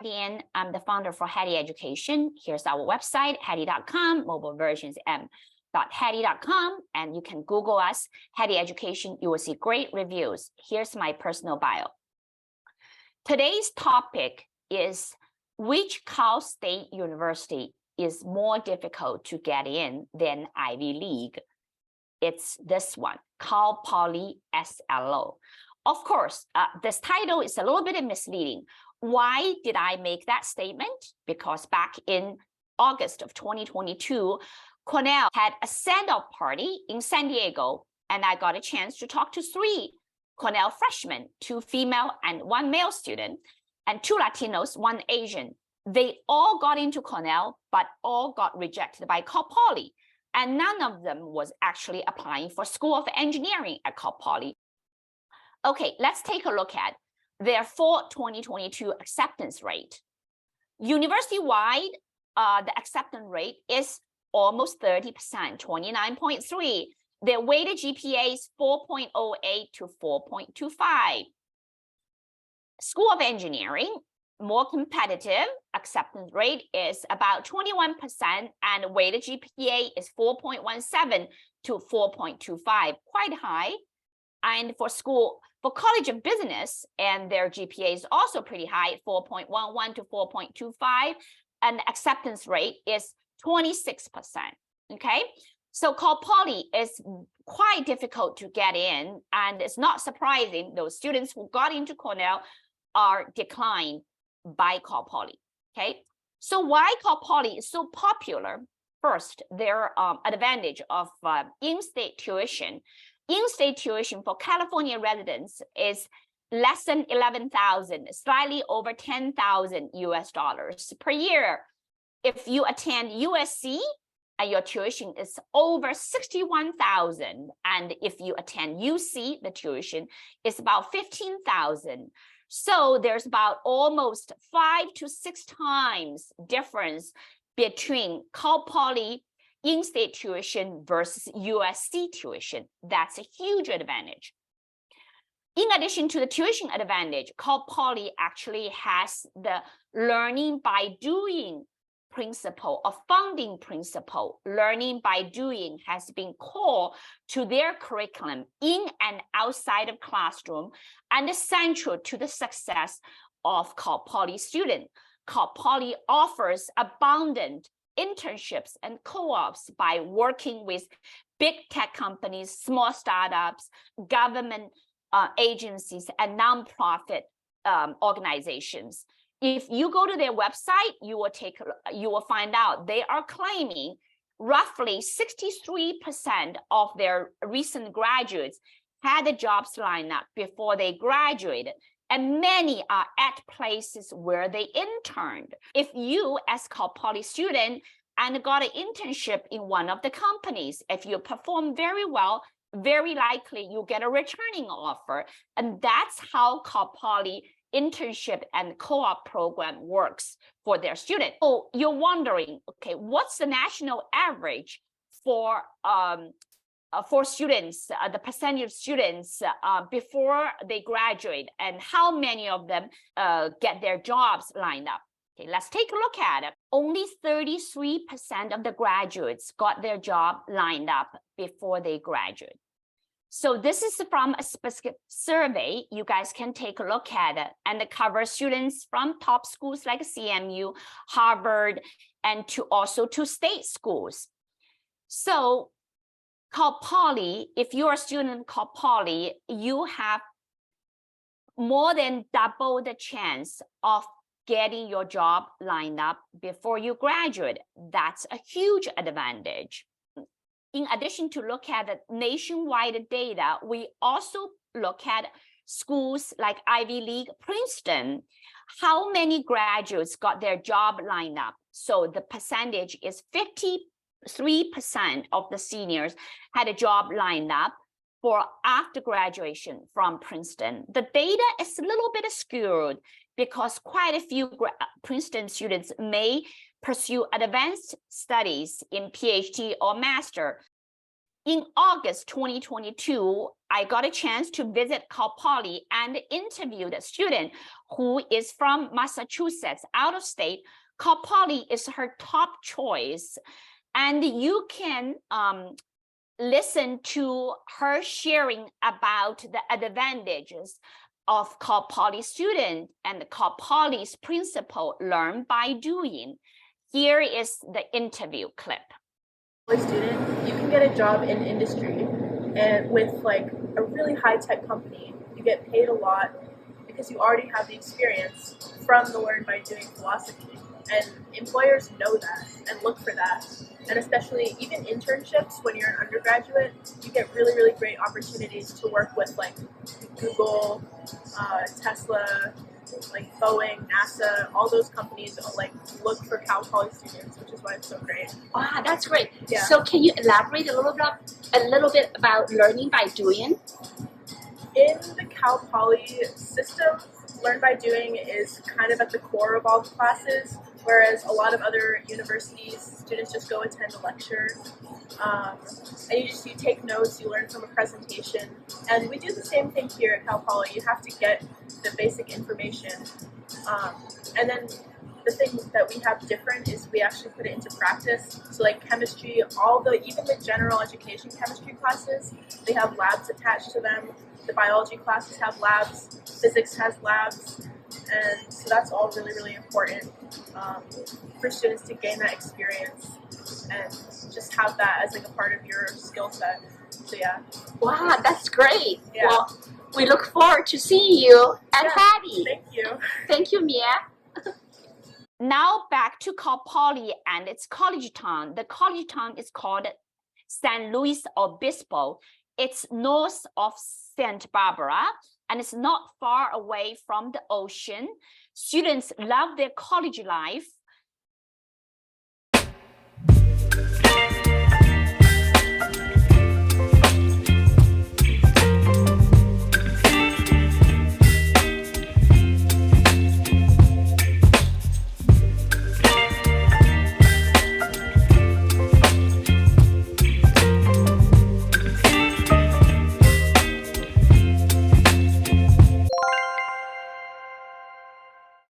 Dan. I'm the founder for Haddee Education. Here's our website, haddee.com, mobile versions m.haddee.com, and you can Google us, Haddee Education. You will see great reviews. Here's my personal bio. Today's topic is which Cal State University is more difficult to get in than Ivy League? It's this one, Cal Poly SLO. Of course, this title is a little bit misleading. Why did I make that statement? Because back in August of 2022, Cornell had a send-off party in San Diego, and I got a chance to talk to 3 Cornell freshmen, 2 female and 1 male student, and 2 Latinos, 1 Asian. They all got into Cornell, but all got rejected by Cal Poly, and none of them was actually applying for School of Engineering at Cal Poly. Okay, let's take a look at their fall 2022 acceptance rate. University-wide, the acceptance rate is almost 30%, 29.3. Their weighted GPA is 4.08 to 4.25. School of Engineering, more competitive, acceptance rate is about 21%, and weighted GPA is 4.17 to 4.25, quite high. And for College of Business, and their GPA is also pretty high, 4.11 to 4.25, and the acceptance rate is 26%, okay? So Cal Poly is quite difficult to get in, and it's not surprising those students who got into Cornell are declined by Cal Poly, okay? So why Cal Poly is so popular? First, their advantage of in-state tuition. In-state tuition for California residents is less than $11,000, slightly over $10,000 US dollars per year. If you attend USC, and your tuition is over $61,000, and if you attend UC, the tuition is about $15,000. So there's about almost 5 to 6 times difference between Cal Poly in-state tuition versus USC tuition. That's a huge advantage. In addition to the tuition advantage, Cal Poly actually has the learning by doing principle, a founding principle. Learning by doing has been core to their curriculum in and outside of classroom, and essential to the success of Cal Poly students. Cal Poly offers abundant internships and co-ops by working with big tech companies, small startups, government agencies, and nonprofit organizations. If you go to their website, you will find out they are claiming roughly 63% of their recent graduates had the jobs lined up before they graduated, and many are at places where they interned. If you, as Cal Poly student, and got an internship in one of the companies, if you perform very well, very likely you'll get a returning offer. And that's how Cal Poly internship and co-op program works for their students. So you're wondering, okay, what's the national average for students, the percentage of students before they graduate, and how many of them get their jobs lined up? Okay, let's take a look at it. Only 33% of the graduates got their job lined up before they graduate. So this is from a specific survey. You guys can take a look at it, and it covers students from top schools like CMU, Harvard, and also to state schools. So Cal Poly, if you're a student at Cal Poly, you have more than double the chance of getting your job lined up before you graduate. That's a huge advantage. In addition to look at the nationwide data, we also look at schools like Ivy League, Princeton. How many graduates got their job lined up? So the percentage is 53% of the seniors had a job lined up for after graduation from Princeton. The data is a little bit skewed because quite a few Princeton students may pursue advanced studies in PhD or master. In August 2022, I got a chance to visit Cal Poly and interview the student who is from Massachusetts, out of state. Cal Poly is her top choice. And you can listen to her sharing about the advantages of Cal Poly student and Cal Poly's principle, learn by doing. Here is the interview clip. Student, you can get a job in industry and with like a really high-tech company. You get paid a lot because you already have the experience from the learn by doing philosophy, and employers know that and look for that. And especially even internships when you're an undergraduate, you get really, really great opportunities to work with like Google, Tesla, like Boeing, NASA, all those companies like look for Cal Poly students, which is why it's so great. Wow, that's great. Yeah. So can you elaborate a little bit about learning by doing? In the Cal Poly system, learn by doing is kind of at the core of all the classes, whereas a lot of other universities, students just go attend a lecture, and you take notes, you learn from a presentation, and we do the same thing here at Cal Poly. You have to get the basic information, and then the thing that we have different is we actually put it into practice. So like chemistry, even the general education chemistry classes, they have labs attached to them. The biology classes have labs, physics has labs, and so that's all really, really important for students to gain that experience and just have that as like a part of your skill set. So yeah. Wow, that's great. Yeah. Well, we look forward to seeing you at Haddee. Thank you. Thank you, Mia. Now back to Cal Poly and its college town. The college town is called San Luis Obispo. It's north of Santa Barbara, and it's not far away from the ocean. Students love their college life.